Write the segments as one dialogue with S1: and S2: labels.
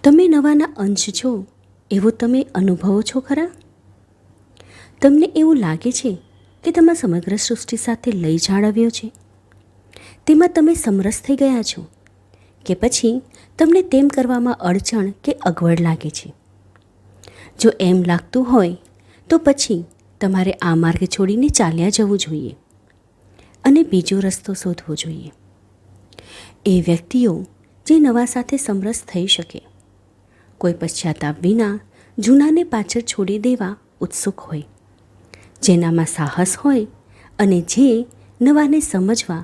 S1: તમે નવાના અંશ છો એવો તમે અનુભવો છો ખરા? તમને એવું લાગે છે કે તમે સમગ્ર સૃષ્ટિ સાથે લઈ જાળવ્યો છે? તેમાં તમે સમરસ થઈ ગયા છો કે પછી તમને તેમ કરવામાં અડચણ કે અગવડ લાગે છે? જો એમ લાગતું હોય તો પછી તમારે આ માર્ગ છોડીને ચાલ્યા જવું જોઈએ અને બીજો રસ્તો શોધવો જોઈએ. એ વ્યક્તિઓ જે નવા સાથે સમરસ થઈ શકે, કોઈ પશ્ચાતાપ વિના જૂનાને પાછળ છોડી દેવા ઉત્સુક હોય, જેનામાં સાહસ હોય અને જે નવાને સમજવા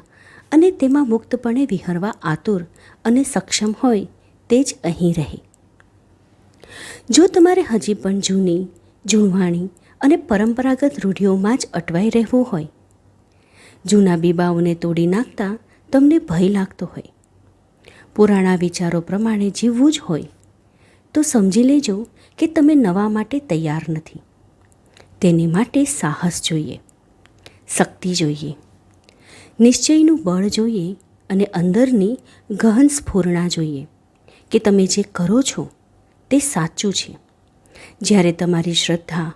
S1: અને તેમાં મુક્તપણે વિહરવા આતુર અને સક્ષમ હોય તે જ અહીં રહે. જો તમારે હજી પણ જૂની, જૂનવાણી અને પરંપરાગત રૂઢિઓમાં જ અટવાઈ રહેવું હોય, જૂના બીબાઓને તોડી નાખતા તમને ભય લાગતો હોય, પુરાણા વિચારો પ્રમાણે જીવવું જ હોય, તો સમજી લેજો કે તમે નવા માટે તૈયાર નથી. તેની માટે સાહસ જોઈએ, શક્તિ જોઈએ, નિશ્ચયનું બળ જોઈએ અને અંદરની ગહન સ્ફૂર્ણા જોઈએ કે તમે જે કરો છો તે સાચું છે. જ્યારે તમારી શ્રદ્ધા,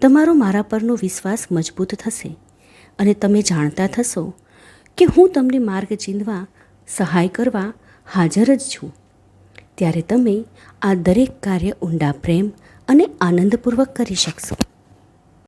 S1: તમારો મારા પરનો વિશ્વાસ મજબૂત થશે અને તમે જાણતા થશો કે હું તમને માર્ગ ચીંધવા, સહાય કરવા હાજર જ છું, ત્યારે તમે આ દરેક કાર્ય ઊંડા પ્રેમ અને આનંદપૂર્વક કરી શકશો.